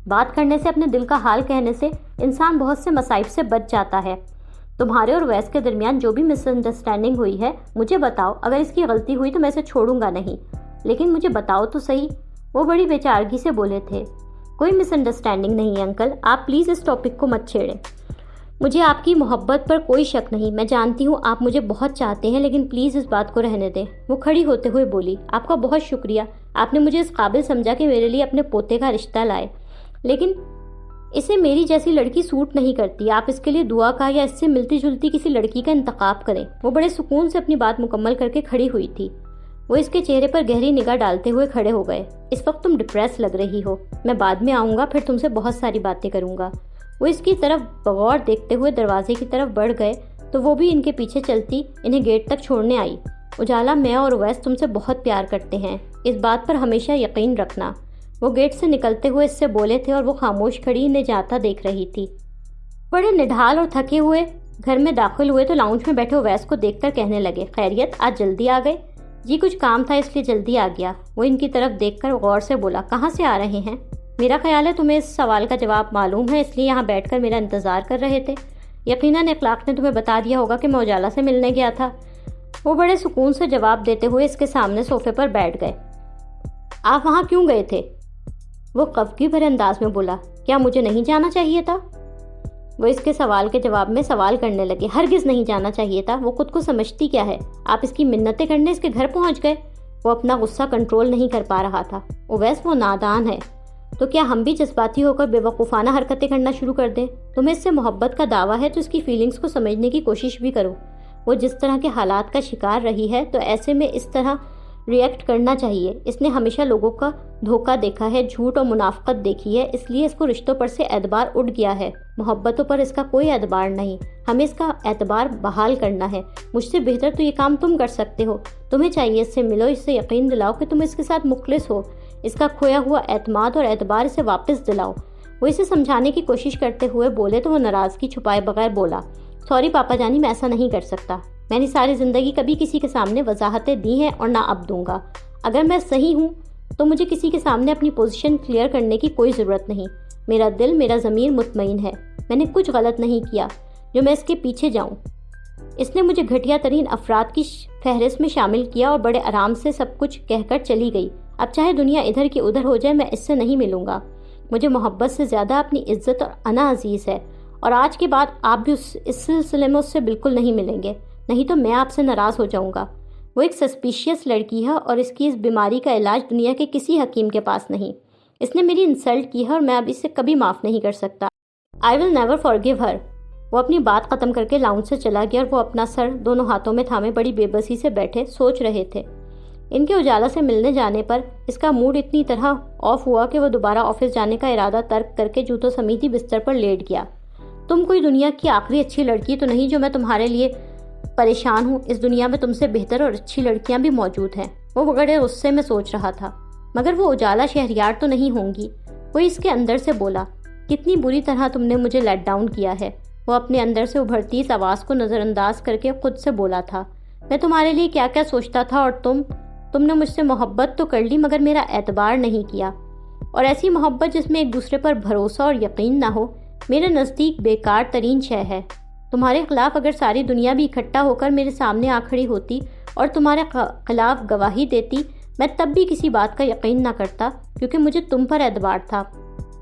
بات کرنے سے، اپنے دل کا حال کہنے سے انسان بہت سے مصائب سے بچ جاتا ہے۔ تمہارے اور ویس کے درمیان جو بھی مس انڈرسٹینڈنگ ہوئی ہے مجھے بتاؤ، اگر اس کی غلطی ہوئی تو میں اسے چھوڑوں گا نہیں، لیکن مجھے بتاؤ تو صحیح۔ وہ بڑی بے چارگی سے بولے تھے، کوئی مس انڈرسٹینڈنگ نہیں ہے انکل، آپ پلیز اس ٹاپک کو مت چھیڑیں۔ مجھے آپ کی محبت پر کوئی شک نہیں، میں جانتی ہوں آپ مجھے بہت چاہتے ہیں، لیکن پلیز اس بات کو رہنے دیں۔ وہ کھڑی ہوتے ہوئے بولی، آپ کا بہت شکریہ، آپ نے مجھے اس قابل سمجھا کہ میرے لیے اپنے پوتے کا رشتہ لائے، لیکن اسے میری جیسی لڑکی سوٹ نہیں کرتی۔ آپ اس کے لیے دعا کا یا اس سے ملتی جلتی کسی لڑکی کا انتخاب کریں۔ وہ بڑے سکون سے اپنی بات مکمل کر کے کھڑی ہوئی تھی۔ وہ اس کے چہرے پر گہری نگاہ ڈالتے ہوئے کھڑے ہو گئے۔ اس وقت تم ڈپریس لگ رہی ہو، میں بعد میں آؤں گا، پھر تم سے بہت ساری باتیں کروں گا۔ وہ اس کی طرف بغور دیکھتے ہوئے دروازے کی طرف بڑھ گئے تو وہ بھی ان کے پیچھے چلتی انہیں گیٹ تک چھوڑنے آئی۔ اجالا، میں اور اویس تم سے بہت پیار کرتے ہیں، اس بات پر ہمیشہ یقین رکھنا۔ وہ گیٹ سے نکلتے ہوئے اس سے بولے تھے اور وہ خاموش کھڑی انہیں جاتا دیکھ رہی تھی۔ بڑے نڈھال اور تھکے ہوئے گھر میں داخل ہوئے تو لاؤنج میں بیٹھے اویس کو دیکھ کر کہنے لگے، خیریت، آج جلدی آ گئے؟ جی کچھ کام تھا اس لیے جلدی آ گیا۔ وہ ان کی طرف دیکھ کر غور سے بولا، کہاں سے آ رہے ہیں؟ میرا خیال ہے تمہیں اس سوال کا جواب معلوم ہے، اس لیے یہاں بیٹھ کر میرا انتظار کر رہے تھے۔ یقیناً اخلاق نے تمہیں بتا دیا ہوگا کہ میں اجالا سے ملنے گیا تھا۔ وہ بڑے سکون سے جواب دیتے ہوئے اس کے سامنے صوفے پر بیٹھ گئے۔ آپ وہاں کیوں گئے تھے؟ وہ خفگی بھرے انداز میں بولا، کیا مجھے نہیں جانا چاہیے تھا؟ وہ اس کے سوال کے جواب میں سوال کرنے لگے، ہرگز نہیں جانا چاہیے تھا، وہ خود کو سمجھتی کیا ہے، آپ اس کی منتیں کرنے اس کے گھر پہنچ گئے۔ وہ اپنا غصہ کنٹرول نہیں کر پا رہا تھا۔ اویس، وہ نادان ہے، تو کیا ہم بھی جذباتی ہو کر بے وقوفانہ حرکتیں کرنا شروع کر دیں؟ تمہیں اس سے محبت کا دعویٰ ہے تو اس کی فیلنگز کو سمجھنے کی کوشش بھی کرو۔ وہ جس طرح کے حالات کا شکار رہی ہے تو ایسے میں اس طرح ری ایکٹ کرنا چاہیے۔ اس نے ہمیشہ لوگوں کا دھوکہ دیکھا ہے، جھوٹ اور منافقت دیکھی ہے، اس لیے اس کو رشتوں پر سے اعتبار اٹھ گیا ہے، محبتوں پر اس کا کوئی اعتبار نہیں۔ ہمیں اس کا اعتبار بحال کرنا ہے۔ مجھ سے بہتر تو یہ کام تم کر سکتے ہو۔ تمہیں چاہیے اس سے ملو، اس سے یقین دلاؤ کہ تم اس کے ساتھ مخلص ہو، اس کا کھویا ہوا اعتماد اور اعتبار اسے واپس دلاؤ۔ وہ اسے سمجھانے کی کوشش کرتے ہوئے بولے تو وہ ناراضگی چھپائے بغیر بولا، سوری پاپا جانی، میں ایسا نہیں کر سکتا۔ میں نے ساری زندگی کبھی کسی کے سامنے وضاحتیں دی ہیں اور نہ اب دوں گا۔ اگر میں صحیح ہوں تو مجھے کسی کے سامنے اپنی پوزیشن کلیئر کرنے کی کوئی ضرورت نہیں۔ میرا دل، میرا ضمیر مطمئن ہے، میں نے کچھ غلط نہیں کیا جو میں اس کے پیچھے جاؤں۔ اس نے مجھے گھٹیا ترین افراد کی فہرست میں شامل کیا اور بڑے آرام سے سب کچھ کہہ کر چلی گئی۔ اب چاہے دنیا ادھر کی ادھر ہو جائے، میں اس سے نہیں ملوں گا۔ مجھے محبت سے زیادہ اپنی عزت اور انا عزیز ہے، اور آج کے بعد آپ بھی اس سلسلے میں اس سے بالکل نہیں ملیں گے، نہیں تو میں آپ سے ناراض ہو جاؤں گا۔ وہ ایک سسپیشیس لڑکی ہے اور اس کی اس بیماری کا علاج دنیا کے کسی حکیم کے پاس نہیں۔ اس نے میری انسلٹ کی ہے اور میں اب اسے کبھی معاف نہیں کر سکتا۔ I will never forgive her۔ وہ اپنی بات ختم کر کے لاؤنج سے چلا گیا اور وہ اپنا سر دونوں ہاتھوں میں تھامے بڑی بے بسی سے بیٹھے سوچ رہے تھے۔ ان کے اجالا سے ملنے جانے پر اس کا موڈ اتنی طرح آف ہوا کہ وہ دوبارہ آفس جانے کا ارادہ ترک کر کے جوتوں سمیت ہی بستر پر لیٹ گیا۔ تم کوئی دنیا کی آخری اچھی لڑکی تو نہیں جو میں تمہارے لیے پریشان ہوں؟ اس دنیا میں تم سے بہتر اور اچھی لڑکیاں بھی موجود ہیں، وہ بڑے غصے میں سوچ رہا تھا۔ مگر وہ اجالا شہریار تو نہیں ہوں گی؟ کوئی اس کے اندر سے بولا۔ کتنی بری طرح تم نے مجھے لیٹ ڈاؤن کیا ہے، وہ اپنے اندر سے ابھرتی اس آواز کو نظر انداز کر کے خود سے بولا تھا۔ میں تمہارے لیے کیا کیا سوچتا تھا، اور تم نے مجھ سے محبت تو کر لی مگر میرا اعتبار نہیں کیا، اور ایسی محبت جس میں ایک دوسرے پر بھروسہ اور یقین نہ ہو میرے نزدیک بیکار ترین شے ہے۔ تمہارے خلاف اگر ساری دنیا بھی اکٹھا ہو کر میرے سامنے آ کھڑی ہوتی اور تمہارے خلاف گواہی دیتی، میں تب بھی کسی بات کا یقین نہ کرتا، کیونکہ مجھے تم پر اعتبار تھا۔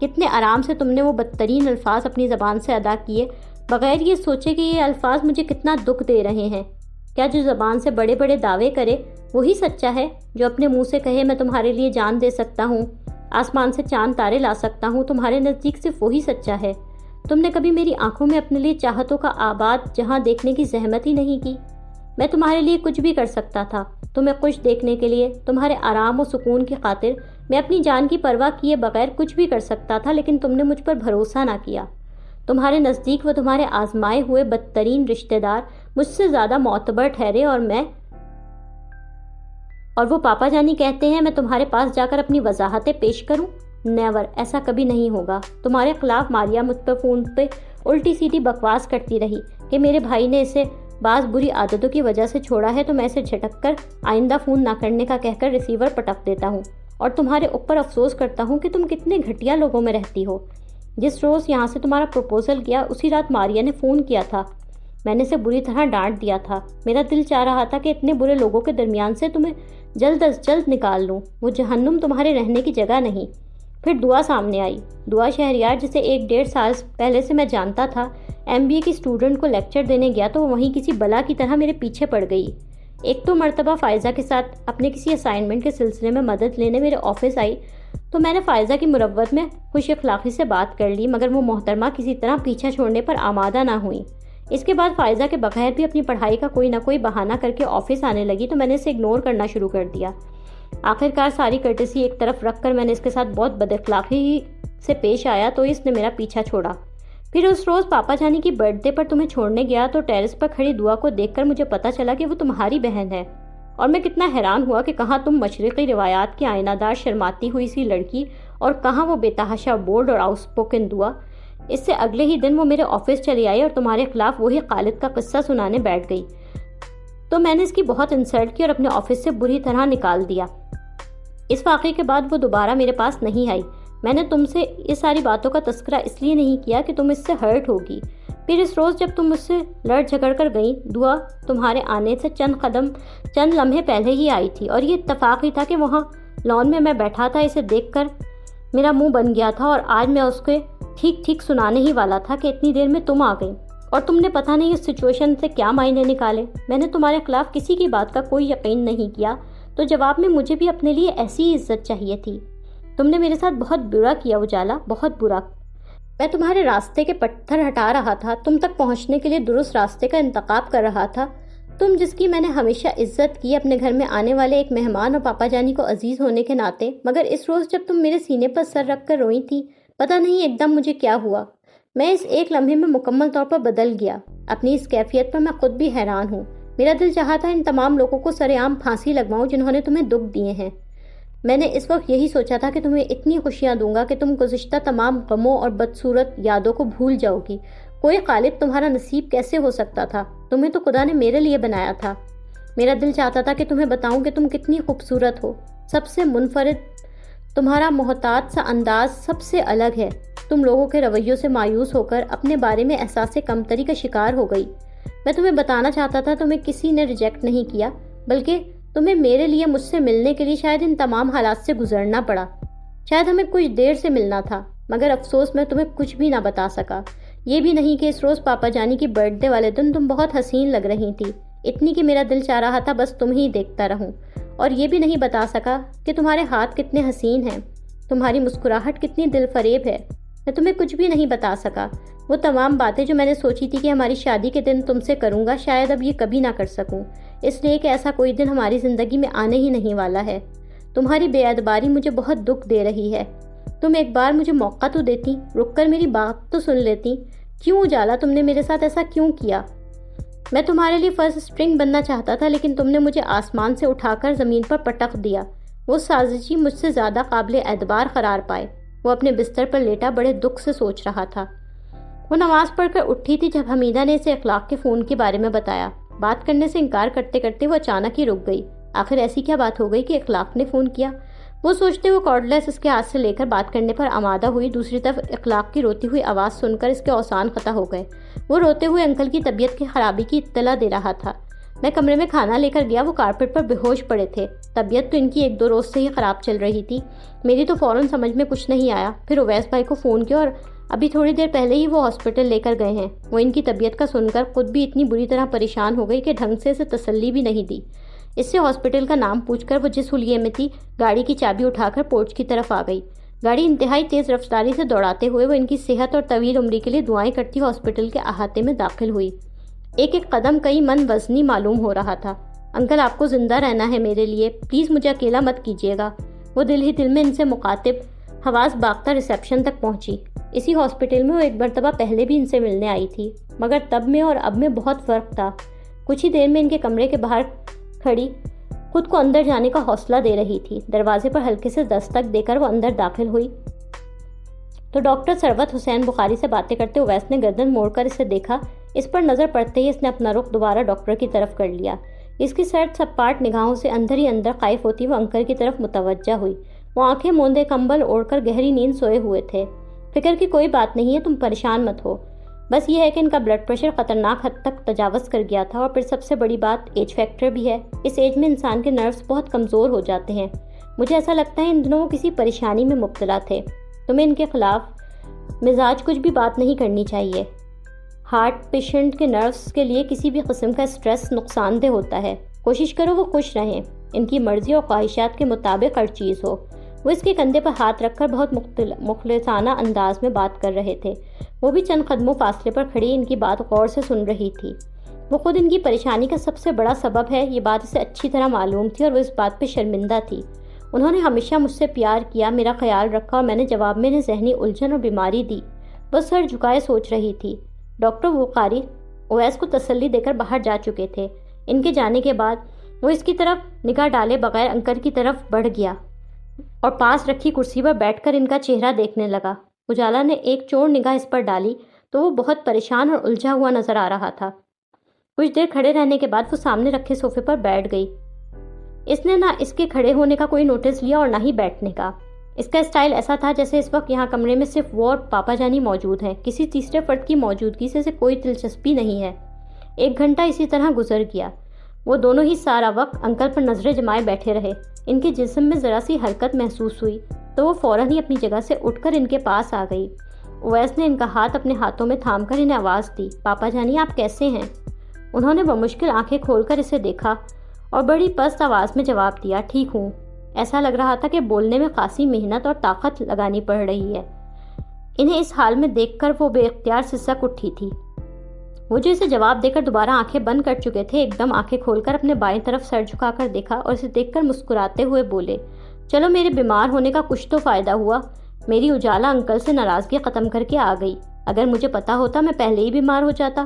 کتنے آرام سے تم نے وہ بدترین الفاظ اپنی زبان سے ادا کیے، بغیر یہ سوچے کہ یہ الفاظ مجھے کتنا دکھ دے رہے ہیں۔ کیا جو زبان سے بڑے بڑے دعوے کرے وہی سچا ہے؟ جو اپنے منہ سے کہے میں تمہارے لیے جان دے سکتا ہوں، آسمان سے چاند تارے لا سکتا ہوں، تمہارے نزدیک صرف وہی سچا ہے؟ تم نے کبھی میری آنکھوں میں اپنے لیے چاہتوں کا آباد جہاں دیکھنے کی زحمت ہی نہیں کی؟ میں تمہارے لیے کچھ بھی کر سکتا تھا، تمہیں خوش دیکھنے کے لیے، تمہارے آرام و سکون کی خاطر میں اپنی جان کی پرواہ کیے بغیر کچھ بھی کر سکتا تھا، لیکن تم نے مجھ پر بھروسہ نہ کیا۔ تمہارے نزدیک وہ تمہارے آزمائے ہوئے بدترین رشتہ دار مجھ سے زیادہ معتبر ٹھہرے، اور وہ پاپا جانی کہتے ہیں میں تمہارے پاس جا کر اپنی وضاحتیں پیش کروں؟ نیور، ایسا کبھی نہیں ہوگا۔ تمہارے خلاف ماریا مجھ پر فون پہ الٹی سیدھی بکواس کرتی رہی کہ میرے بھائی نے اسے بعض بری عادتوں کی وجہ سے چھوڑا ہے، تو میں اسے جھٹک کر آئندہ فون نہ کرنے کا کہہ کر ریسیور پٹک دیتا ہوں، اور تمہارے اوپر افسوس کرتا ہوں کہ تم کتنے گھٹیا لوگوں میں رہتی ہو۔ جس روز یہاں سے تمہارا پروپوزل کیا اسی رات ماریا نے فون کیا تھا، میں نے اسے بری طرح ڈانٹ دیا تھا۔ میرا دل چاہ رہا تھا کہ اتنے برے لوگوں کے درمیان سے تمہیں جلد از جلد نکال لوں، وہ جہنم تمہارے رہنے کی جگہ نہیں۔ پھر دعا سامنے آئی، دعا شہریار، جسے 1-1.5 سال پہلے سے میں جانتا تھا۔ MBA کی اسٹوڈنٹ کو لیکچر دینے گیا تو وہ وہیں کسی بلا کی طرح میرے پیچھے پڑ گئی۔ ایک تو مرتبہ فائزہ کے ساتھ اپنے کسی اسائنمنٹ کے سلسلے میں مدد لینے میرے آفس آئی تو میں نے فائزہ کی مروت میں خوش اخلاقی سے بات کر لی، مگر وہ محترمہ کسی طرح پیچھا چھوڑنے پر آمادہ نہ ہوئی۔ اس کے بعد فائزہ کے بغیر بھی اپنی پڑھائی کا کوئی نہ کوئی بہانہ کر کے آفس آنے لگی تو میں نے اسے اگنور کرنا شروع کر دیا۔ آخرکار ساری کرٹسی ایک طرف رکھ کر میں نے اس کے ساتھ بہت بد اخلاقی سے پیش آیا تو اس نے میرا پیچھا چھوڑا۔ پھر اس روز پاپا جانی کی برتھ ڈے پر تمہیں چھوڑنے گیا تو ٹیرس پر کھڑی دعا کو دیکھ کر مجھے پتا چلا کہ وہ تمہاری بہن ہے، اور میں کتنا حیران ہوا کہ کہاں تم مشرقی روایات کی آئینہ دار شرماتی ہوئی سی لڑکی اور کہاں وہ بے تحاشا بولڈ اور آؤٹ اسپوکن دعا۔ اس سے اگلے ہی دن وہ میرے آفس چلی آئی اور تمہارے خلاف وہی خالد کا قصہ سنانے بیٹھ گئی، تو میں نے اس کی بہت انسلٹ کی اور اپنے آفس سے بری طرح نکال دیا۔ اس واقعے کے بعد وہ دوبارہ میرے پاس نہیں آئی۔ میں نے تم سے یہ ساری باتوں کا تذکرہ اس لیے نہیں کیا کہ تم اس سے ہرٹ ہوگی۔ پھر اس روز جب تم مجھ سے لڑ جھگڑ کر گئیں، دعا تمہارے آنے سے چند لمحے پہلے ہی آئی تھی، اور یہ اتفاق ہی تھا کہ وہاں لان میں میں بیٹھا تھا۔ اسے دیکھ کر میرا منہ بن گیا تھا، اور آج میں اس کے ٹھیک سنانے ہی والا تھا کہ اتنی دیر میں تم آ گئی، اور تم نے پتہ نہیں اس سچویشن سے کیا معنی نکالے۔ میں نے تمہارے خلاف کسی کی بات کا کوئی یقین نہیں کیا، تو جواب میں مجھے بھی اپنے لیے ایسی ہی عزت چاہیے تھی۔ تم نے میرے ساتھ بہت برا کیا اجالا، بہت برا۔ میں تمہارے راستے کے پتھر ہٹا رہا تھا، تم تک پہنچنے کے لیے درست راستے کا انتخاب کر رہا تھا، تم جس کی میں نے ہمیشہ عزت کی اپنے گھر میں آنے والے ایک مہمان اور پاپا جانی کو عزیز ہونے کے ناطے۔ مگر اس روز جب تم میرے سینے پر سر رکھ کر روئی تھی، پتہ نہیں ایک دم مجھے کیا ہوا، میں اس ایک لمحے میں مکمل طور پر بدل گیا۔ اپنی اس کیفیت پر میں خود بھی حیران ہوں۔ میرا دل چاہا تھا ان تمام لوگوں کو سر عام پھانسی لگواؤں جنہوں نے تمہیں دکھ دیے ہیں۔ میں نے اس وقت یہی سوچا تھا کہ تمہیں اتنی خوشیاں دوں گا کہ تم گزشتہ تمام غموں اور بدصورت یادوں کو بھول جاؤ گی۔ کوئی غالب تمہارا نصیب کیسے ہو سکتا تھا؟ تمہیں تو خدا نے میرے لیے بنایا تھا۔ میرا دل چاہتا تھا کہ تمہیں بتاؤں کہ تم کتنی خوبصورت ہو، سب سے منفرد، تمہارا محتاط سا انداز سب سے الگ ہے۔ تم لوگوں کے رویوں سے مایوس ہو کر اپنے بارے میں احساس کمتری کا شکار ہو گئی۔ میں تمہیں بتانا چاہتا تھا تمہیں کسی نے ریجیکٹ نہیں کیا، بلکہ تمہیں میرے لیے مجھ سے ملنے کے لیے شاید ان تمام حالات سے گزرنا پڑا. شاید ہمیں کچھ دیر سے ملنا تھا، مگر افسوس میں تمہیں کچھ بھی نہ بتا سکا. یہ بھی نہیں کہ اس روز پاپا جانی کی برتھ ڈے والے دن تم بہت حسین لگ رہی تھی، اتنی کہ میرا دل چاہ رہا تھا بس تم ہی دیکھتا رہوں. اور یہ بھی نہیں بتا سکا کہ تمہارے ہاتھ کتنے حسین ہیں، تمہاری مسکراہٹ کتنی دل فریب ہے. میں تمہیں کچھ بھی نہیں بتا سکا. وہ تمام باتیں جو میں نے سوچی تھی کہ ہماری شادی کے دن تم سے کروں گا، شاید اب یہ کبھی نہ کر سکوں، اس لیے کہ ایسا کوئی دن ہماری زندگی میں آنے ہی نہیں والا ہے. تمہاری بے اعتباری مجھے بہت دکھ دے رہی ہے. تم ایک بار مجھے موقع تو دیتی، رک کر میری بات تو سن لیتی. کیوں اجالا، تم نے میرے ساتھ ایسا کیوں کیا؟ میں تمہارے لیے فرسٹ اسٹرنگ بننا چاہتا تھا، لیکن تم نے مجھے آسمان سے اٹھا کر زمین پر پٹخ دیا. وہ سازشی مجھ سے زیادہ قابل اعتبار قرار پائے. وہ اپنے بستر پر لیٹا بڑے دکھ سے سوچ رہا تھا. وہ نماز پڑھ کر اٹھی تھی جب حمیدہ نے اسے اخلاق کے فون کے بارے میں بتایا. بات کرنے سے انکار کرتے کرتے وہ اچانک ہی رک گئی. آخر ایسی کیا بات ہو گئی کہ اخلاق نے فون کیا؟ وہ سوچتے ہوئے کارڈلیس اس کے ہاتھ سے لے کر بات کرنے پر آمادہ ہوئی. دوسری طرف اخلاق کی روتی ہوئی آواز سن کر اس کے اوسان قطع ہو گئے. وہ روتے ہوئے انکل کی طبیعت کی خرابی کی اطلاع دے رہا تھا. میں کمرے میں کھانا لے کر گیا، وہ کارپیٹ پر بے ہوش پڑے تھے. طبیعت تو ان کی 1-2 روز سے ہی خراب چل رہی تھی. میری تو فوراً سمجھ میں کچھ نہیں آیا. پھر اویس بھائی کو فون کیا اور ابھی تھوڑی دیر پہلے ہی وہ ہاسپٹل لے کر گئے ہیں. وہ ان کی طبیعت کا سن کر خود بھی اتنی بری طرح پریشان ہو گئی کہ ڈھنگ سے اسے تسلی بھی نہیں دی. اس سے ہاسپٹل کا نام پوچھ کر وہ جس حلیے میں تھی گاڑی کی چابی اٹھا کر پورچ کی طرف آ گئی. گاڑی انتہائی تیز رفتاری سے دوڑاتے ہوئے وہ ان کی صحت اور طویل عمری کے لیے دعائیں کرتی ہاسپٹل کے احاطے میں داخل ہوئی. ایک ایک قدم کئی من وزنی معلوم ہو رہا تھا. انکل، آپ کو زندہ رہنا ہے میرے لیے، پلیز مجھے اکیلا مت کیجیے گا. وہ دل ہی دل میں ان سے مخاطب حواس باختہ ریسیپشن تک پہنچی. اسی ہاسپٹل میں وہ ایک مرتبہ پہلے بھی ان سے ملنے آئی تھی، مگر تب میں اور اب میں بہت فرق تھا. کچھ ہی دیر میں ان کے کمرے کے باہر کھڑی خود کو اندر جانے کا حوصلہ دے رہی تھی. دروازے پر ہلکے سے دستک دے کر وہ اندر داخل ہوئی تو ڈاکٹر ثروت حسین بخاری سے باتیں کرتے اویس نے گردن موڑ کر اسے دیکھا. اس پر نظر پڑتے ہی اس نے اپنا رخ دوبارہ ڈاکٹر کی طرف کر لیا. اس کی سرد سپاٹ نگاہوں سے اندر ہی اندر خائف ہوتی وہ انکل کی طرف متوجہ ہوئی. وہ آنکھیں موندے کمبل اوڑھ کر گہری نیند سوئے ہوئے تھے. فکر کی کوئی بات نہیں ہے، تم پریشان مت ہو. بس یہ ہے کہ ان کا بلڈ پریشر خطرناک حد تک تجاوز کر گیا تھا، اور پھر سب سے بڑی بات ایج فیکٹر بھی ہے. اس ایج میں انسان کے نروز بہت کمزور ہو جاتے ہیں. مجھے ایسا لگتا ہے ان دنوں وہ کسی پریشانی میں مبتلا تھے. تمہیں ان کے خلاف مزاج کچھ بھی بات نہیں کرنی چاہیے. ہارٹ پیشنٹ کے نروز کے لیے کسی بھی قسم کا سٹریس نقصان دہ ہوتا ہے. کوشش کرو وہ خوش رہیں، ان کی مرضی اور خواہشات کے مطابق ہر چیز ہو. وہ اس کے کندھے پر ہاتھ رکھ کر بہت مخلصانہ انداز میں بات کر رہے تھے. وہ بھی چند قدموں فاصلے پر کھڑی ان کی بات غور سے سن رہی تھی. وہ خود ان کی پریشانی کا سب سے بڑا سبب ہے، یہ بات اسے اچھی طرح معلوم تھی اور وہ اس بات پہ شرمندہ تھی. انہوں نے ہمیشہ مجھ سے پیار کیا، میرا خیال رکھا، اور میں نے جواب میں انہیں ذہنی الجھن اور بیماری دی. وہ سر جھکائے سوچ رہی تھی. ڈاکٹر بخاری اویس کو تسلی دے کر باہر جا چکے تھے. ان کے جانے کے بعد وہ اس کی طرف نگاہ ڈالے بغیر انکل کی طرف بڑھ گیا اور پاس رکھی کرسی پر بیٹھ کر ان کا چہرہ دیکھنے لگا. اجالا نے ایک چور نگاہ اس پر ڈالی تو وہ بہت پریشان اور الجھا ہوا نظر آ رہا تھا. کچھ دیر کھڑے رہنے کے بعد وہ سامنے رکھے صوفے پر بیٹھ گئی. اس نے نہ اس کے کھڑے ہونے کا کوئی نوٹس لیا اور نہ ہی بیٹھنے کا. اس کا اسٹائل ایسا تھا جیسے اس وقت یہاں کمرے میں صرف وہ اور پاپا جانی موجود ہیں. کسی تیسرے فرد کی موجودگی سے اسے کوئی دلچسپی نہیں ہے. 1 گھنٹہ اسی طرح گزر گیا. وہ دونوں ہی سارا وقت انکل پر نظریں جمائے بیٹھے رہے. ان کے جسم میں ذرا سی حرکت محسوس ہوئی تو وہ فوراً ہی اپنی جگہ سے اٹھ کر ان کے پاس آ گئی. اویس نے ان کا ہاتھ اپنے ہاتھوں میں تھام کر انہیں آواز دی. پاپا جانی، آپ کیسے ہیں؟ انہوں نے بمشکل آنکھیں کھول کر اسے دیکھا اور بڑی پست آواز میں جواب دیا، ٹھیک ہوں. ایسا لگ رہا تھا کہ بولنے میں خاصی محنت اور طاقت لگانی پڑ رہی ہے. انہیں اس حال میں دیکھ کر وہ بے اختیار سسک اٹھی تھی. وہ جو اسے جواب دے کر دوبارہ آنکھیں بند کر چکے تھے، ایک دم آنکھیں کھول کر اپنے بائیں طرف سر جھکا کر دیکھا اور اسے دیکھ کر مسکراتے ہوئے بولے، چلو میرے بیمار ہونے کا کچھ تو فائدہ ہوا. میری اجالا انکل سے ناراضگی ختم کر کے آ گئی. اگر مجھے پتا ہوتا میں پہلے ہی بیمار ہو جاتا.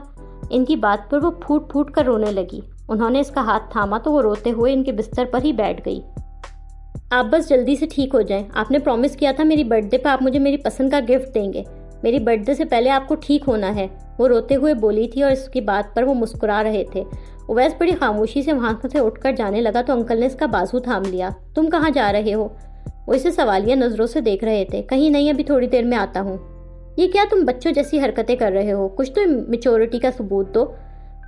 ان کی بات پر وہ پھوٹ پھوٹ کر رونے لگی. انہوں نے اس کا ہاتھ تھاما تو وہ روتے ہوئے ان کے بستر پر ہی بیٹھ گئی. آپ بس جلدی سے ٹھیک ہو جائیں. آپ نے پرومس کیا تھا میری برتھ ڈے پہ آپ مجھے میری پسند کا گفٹ دیں گے. میری برتھ ڈے سے پہلے آپ کو ٹھیک ہونا ہے. وہ روتے ہوئے بولی تھی اور اس کی بات پر وہ مسکرا رہے تھے. اویس بڑی خاموشی سے وہاں سے اٹھ کر جانے لگا تو انکل نے اس کا بازو تھام لیا. تم کہاں جا رہے ہو؟ وہ اسے سوالیہ نظروں سے دیکھ رہے تھے. کہیں نہیں، ابھی تھوڑی دیر میں آتا ہوں. یہ کیا تم بچوں جیسی حرکتیں کر رہے ہو؟ کچھ تو میچورٹی کا ثبوت دو.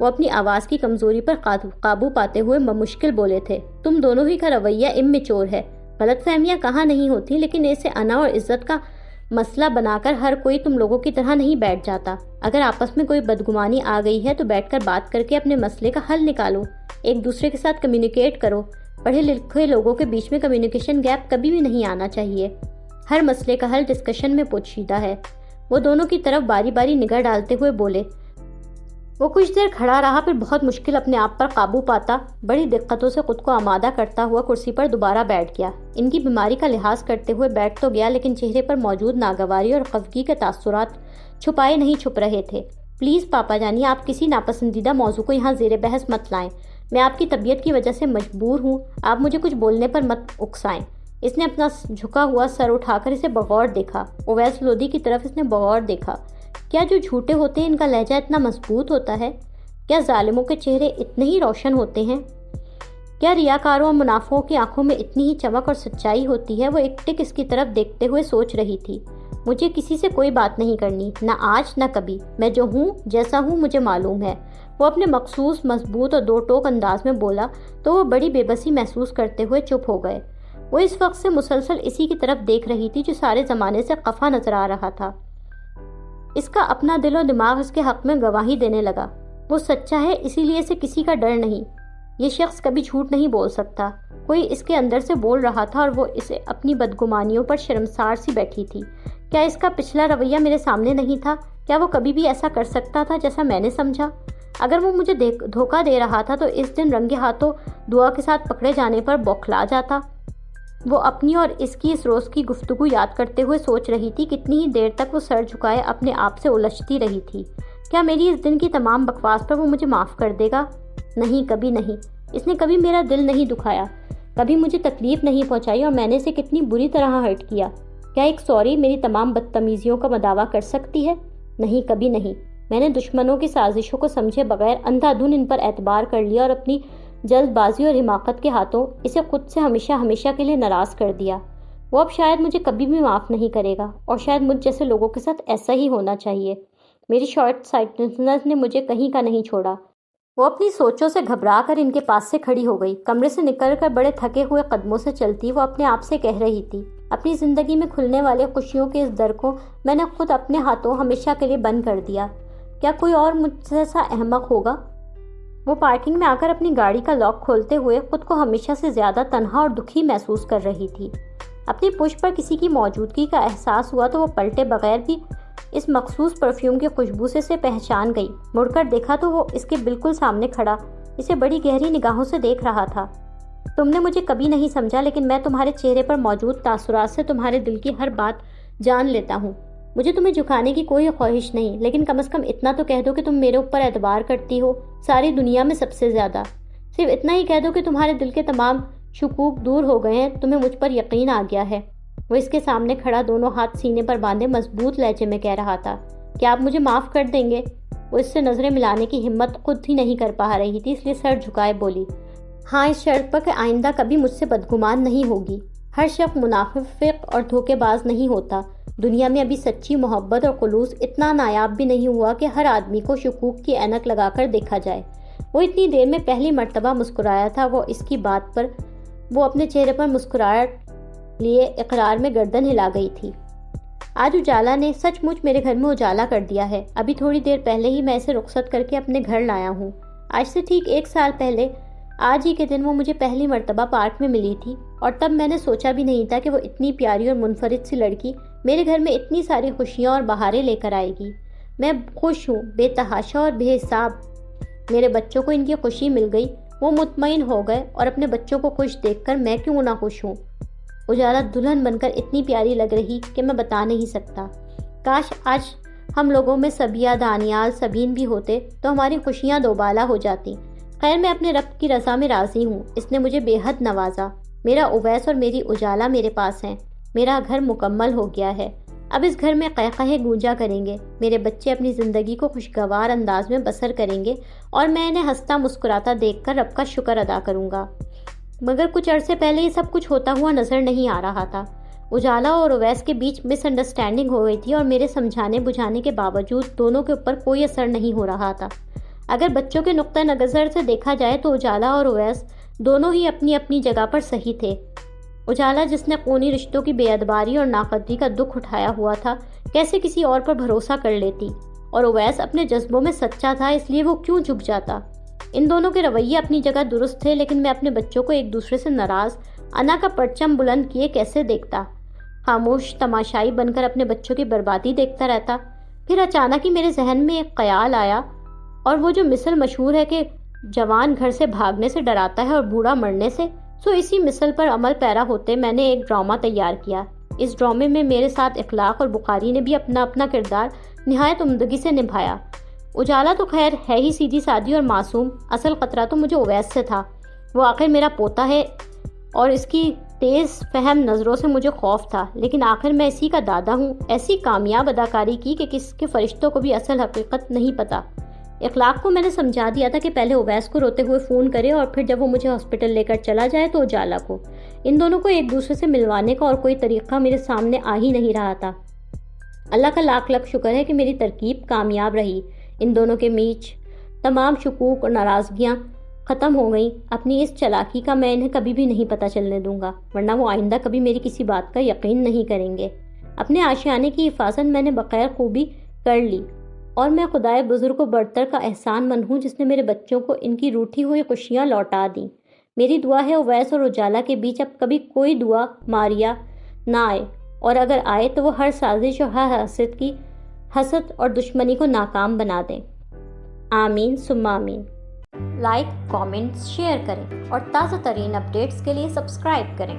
وہ اپنی آواز کی کمزوری پر قابو پاتے ہوئے مشکل بولے تھے۔ تم دونوں ہی کا رویہ اممیچور ہے۔ غلط فہمیاں کہاں نہیں ہوتی، لیکن اسے انا اور عزت کا مسئلہ بنا کر ہر کوئی تم لوگوں کی طرح نہیں بیٹھ جاتا۔ اگر آپس میں کوئی بدگمانی آ گئی ہے تو بیٹھ کر بات کر کے اپنے مسئلے کا حل نکالو، ایک دوسرے کے ساتھ کمیونیکیٹ کرو۔ پڑھے لکھے لوگوں کے بیچ میں کمیونیکیشن گیپ کبھی بھی نہیں آنا چاہیے۔ ہر مسئلے کا حل ڈسکشن میں پوشیدہ ہے۔ وہ دونوں کی طرف باری باری نگاہ ڈالتے ہوئے بولے۔ وہ کچھ دیر کھڑا رہا، پھر بہت مشکل اپنے آپ پر قابو پاتا بڑی دقتوں سے خود کو آمادہ کرتا ہوا کرسی پر دوبارہ بیٹھ گیا۔ ان کی بیماری کا لحاظ کرتے ہوئے بیٹھ تو گیا، لیکن چہرے پر موجود ناگواری اور خفگی کے تاثرات چھپائے نہیں چھپ رہے تھے۔ پلیز پاپا جانی، آپ کسی ناپسندیدہ موضوع کو یہاں زیر بحث مت لائیں۔ میں آپ کی طبیعت کی وجہ سے مجبور ہوں، آپ مجھے کچھ بولنے پر مت اکسائیں۔ اس نے اپنا جھکا ہوا سر اٹھا کر اسے بغور دیکھا۔ اویس لودھی کی طرف اس نے بغور دیکھا۔ کیا جو جھوٹے ہوتے ہیں ان کا لہجہ اتنا مضبوط ہوتا ہے؟ کیا ظالموں کے چہرے اتنے ہی روشن ہوتے ہیں؟ کیا ریاکاروں اور منافقوں کی آنکھوں میں اتنی ہی چمک اور سچائی ہوتی ہے؟ وہ ایک ٹک اس کی طرف دیکھتے ہوئے سوچ رہی تھی۔ مجھے کسی سے کوئی بات نہیں کرنی، نہ آج نہ کبھی۔ میں جو ہوں، جیسا ہوں، مجھے معلوم ہے۔ وہ اپنے مخصوص مضبوط اور دو ٹوک انداز میں بولا تو وہ بڑی بے بسی محسوس کرتے ہوئے چپ ہو گئے۔ وہ اس وقت سے مسلسل اسی کی طرف دیکھ رہی تھی جو سارے زمانے سے خفا نظر آ رہا تھا۔ اس کا اپنا دل و دماغ اس کے حق میں گواہی دینے لگا۔ وہ سچا ہے، اسی لیے اسے کسی کا ڈر نہیں۔ یہ شخص کبھی جھوٹ نہیں بول سکتا۔ کوئی اس کے اندر سے بول رہا تھا اور وہ اسے اپنی بدگمانیوں پر شرمسار سی بیٹھی تھی۔ کیا اس کا پچھلا رویہ میرے سامنے نہیں تھا؟ کیا وہ کبھی بھی ایسا کر سکتا تھا جیسا میں نے سمجھا؟ اگر وہ مجھے دھوکہ دے رہا تھا تو اس دن رنگے ہاتھوں دعا کے ساتھ پکڑے جانے پر بوکھلا جاتا۔ وہ اپنی اور اس کی اس روز کی گفتگو یاد کرتے ہوئے سوچ رہی تھی۔ کتنی ہی دیر تک وہ سر جھکائے اپنے آپ سے الجھتی رہی تھی۔ کیا میری اس دن کی تمام بکواس پر وہ مجھے معاف کر دے گا؟ نہیں، کبھی نہیں۔ اس نے کبھی میرا دل نہیں دکھایا، کبھی مجھے تکلیف نہیں پہنچائی، اور میں نے اسے کتنی بری طرح ہرٹ کیا۔ کیا ایک سوری میری تمام بدتمیزیوں کا مداوع کر سکتی ہے؟ نہیں، کبھی نہیں۔ میں نے دشمنوں کی سازشوں کو سمجھے بغیر اندھا دھن ان پر اعتبار کر لیا اور اپنی جلد بازی اور حماقت کے ہاتھوں اسے خود سے ہمیشہ ہمیشہ کے لیے ناراض کر دیا۔ وہ اب شاید مجھے کبھی بھی معاف نہیں کرے گا، اور شاید مجھ جیسے لوگوں کے ساتھ ایسا ہی ہونا چاہیے۔ میری شارٹ سائٹنس نے مجھے کہیں کا نہیں چھوڑا۔ وہ اپنی سوچوں سے گھبرا کر ان کے پاس سے کھڑی ہو گئی۔ کمرے سے نکل کر بڑے تھکے ہوئے قدموں سے چلتی وہ اپنے آپ سے کہہ رہی تھی، اپنی زندگی میں کھلنے والے خوشیوں کے اس در کو میں نے خود اپنے ہاتھوں ہمیشہ کے لیے بند کر دیا۔ کیا کوئی اور مجھ جیسا احمق ہوگا؟ وہ پارکنگ میں آ کر اپنی گاڑی کا لاک کھولتے ہوئے خود کو ہمیشہ سے زیادہ تنہا اور دکھی محسوس کر رہی تھی۔ اپنی پشت پر کسی کی موجودگی کا احساس ہوا تو وہ پلٹے بغیر بھی اس مخصوص پرفیوم کی خوشبو سے پہچان گئی۔ مڑ کر دیکھا تو وہ اس کے بالکل سامنے کھڑا اسے بڑی گہری نگاہوں سے دیکھ رہا تھا۔ تم نے مجھے کبھی نہیں سمجھا، لیکن میں تمہارے چہرے پر موجود تاثرات سے تمہارے دل کی ہر بات جان لیتا ہوں۔ مجھے تمہیں جھکانے کی کوئی خواہش نہیں، لیکن کم از کم اتنا تو کہہ دو کہ تم میرے اوپر اعتبار کرتی ہو، ساری دنیا میں سب سے زیادہ۔ صرف اتنا ہی کہہ دو کہ تمہارے دل کے تمام شکوک دور ہو گئے ہیں، تمہیں مجھ پر یقین آ گیا ہے۔ وہ اس کے سامنے کھڑا دونوں ہاتھ سینے پر باندھے مضبوط لہجے میں کہہ رہا تھا، کیا آپ مجھے معاف کر دیں گے؟ وہ اس سے نظریں ملانے کی ہمت خود ہی نہیں کر پا رہی تھی، اس لیے سر جھکائے بولی، ہاں، اس شرط پر کہ آئندہ کبھی مجھ سے بدگمان نہیں ہوگی۔ ہر شخص منافق اور دھوکے باز نہیں ہوتا۔ دنیا میں ابھی سچی محبت اور خلوص اتنا نایاب بھی نہیں ہوا کہ ہر آدمی کو شکوک کی اینک لگا کر دیکھا جائے۔ وہ اتنی دیر میں پہلی مرتبہ مسکرایا تھا۔ وہ اس کی بات پر وہ اپنے چہرے پر مسکراہٹ لیے اقرار میں گردن ہلا گئی تھی۔ آج اجالا نے سچ مچ میرے گھر میں اجالا کر دیا ہے۔ ابھی تھوڑی دیر پہلے ہی میں اسے رخصت کر کے اپنے گھر لایا ہوں۔ آج سے ٹھیک 1 سال پہلے آج ہی کے دن وہ مجھے پہلی مرتبہ پارک میں ملی تھی، اور تب میں نے سوچا بھی نہیں تھا کہ وہ اتنی پیاری اور منفرد سی لڑکی میرے گھر میں اتنی ساری خوشیاں اور بہاریں لے کر آئے گی۔ میں خوش ہوں، بے تحاشا اور بے حساب۔ میرے بچوں کو ان کی خوشی مل گئی، وہ مطمئن ہو گئے، اور اپنے بچوں کو خوش دیکھ کر میں کیوں نہ خوش ہوں۔ اجالا دلہن بن کر اتنی پیاری لگ رہی کہ میں بتا نہیں سکتا۔ کاش آج ہم لوگوں میں سبیہ، دانیال، سبین بھی ہوتے تو ہماری خوشیاں دوبالا ہو جاتی۔ خیر، میں اپنے رب کی رضا میں راضی ہوں، اس نے مجھے بے حد نوازا۔ میرا اویس اور میری اجالا میرے پاس ہیں، میرا گھر مکمل ہو گیا ہے۔ اب اس گھر میں قہقہے گونجا کریں گے، میرے بچے اپنی زندگی کو خوشگوار انداز میں بسر کریں گے، اور میں انہیں ہنستا مسکراتا دیکھ کر رب کا شکر ادا کروں گا۔ مگر کچھ عرصے پہلے یہ سب کچھ ہوتا ہوا نظر نہیں آ رہا تھا۔ اجالا اور اویس کے بیچ مس انڈرسٹینڈنگ ہو گئی تھی، اور میرے سمجھانے بجھانے کے باوجود دونوں کے اوپر کوئی اثر نہیں ہو رہا تھا۔ اگر بچوں کے نقطہ نظر سے دیکھا جائے تو اجالا اور اویس دونوں ہی اپنی اپنی جگہ پر صحیح تھے۔ اجالا جس نے خونی رشتوں کی بے ادباری اور ناقدری کا دکھ اٹھایا ہوا تھا، کیسے کسی اور پر بھروسہ کر لیتی، اور اویس اپنے جذبوں میں سچا تھا، اس لیے وہ کیوں جھک جاتا۔ ان دونوں کے رویے اپنی جگہ درست تھے، لیکن میں اپنے بچوں کو ایک دوسرے سے ناراض، انا کا پرچم بلند کیے کیسے دیکھتا، خاموش تماشائی بن کر اپنے بچوں کی بربادی دیکھتا رہتا۔ پھر اچانک ہی میرے ذہن میں ایک خیال آیا، اور وہ جو مثل مشہور ہے کہ جوان گھر سے بھاگنے سے ڈراتا ہے اور بوڑھا مرنے سے، سو اسی مثل پر عمل پیرا ہوتے میں نے ایک ڈرامہ تیار کیا۔ اس ڈرامے میں میرے ساتھ اخلاق اور بخاری نے بھی اپنا اپنا کردار نہایت عمدگی سے نبھایا۔ اجالا تو خیر ہے ہی سیدھی سادی اور معصوم، اصل خطرہ تو مجھے اویس سے تھا۔ وہ آخر میرا پوتا ہے اور اس کی تیز فہم نظروں سے مجھے خوف تھا، لیکن آخر میں اسی کا دادا ہوں۔ ایسی کامیاب اداکاری کی کہ کس کے فرشتوں کو بھی اصل حقیقت نہیں پتہ۔ اخلاق کو میں نے سمجھا دیا تھا کہ پہلے اویس کو روتے ہوئے فون کرے، اور پھر جب وہ مجھے ہاسپٹل لے کر چلا جائے تو اجالا کو۔ ان دونوں کو ایک دوسرے سے ملوانے کا اور کوئی طریقہ میرے سامنے آ ہی نہیں رہا تھا۔ اللہ کا لاکھ لاکھ شکر ہے کہ میری ترکیب کامیاب رہی۔ ان دونوں کے بیچ تمام شکوک اور ناراضگیاں ختم ہو گئیں۔ اپنی اس چالاکی کا میں انہیں کبھی بھی نہیں پتہ چلنے دوں گا، ورنہ وہ آئندہ کبھی میری کسی بات کا یقین نہیں کریں گے۔ اپنے آشیانے کی حفاظت میں نے بخیر خوبی کر لی، اور میں خدائے بزرگ و برتر کا احسان مند ہوں جس نے میرے بچوں کو ان کی روٹھی ہوئی خوشیاں لوٹا دیں۔ میری دعا ہے اویس اور اجالا کے بیچ اب کبھی کوئی دعا ماریا نہ آئے، اور اگر آئے تو وہ ہر سازش اور ہر حسد اور دشمنی کو ناکام بنا دیں۔ آمین ثم آمین۔ لائک، کامنٹس، شیئر کریں اور تازہ ترین اپڈیٹس کے لیے سبسکرائب کریں۔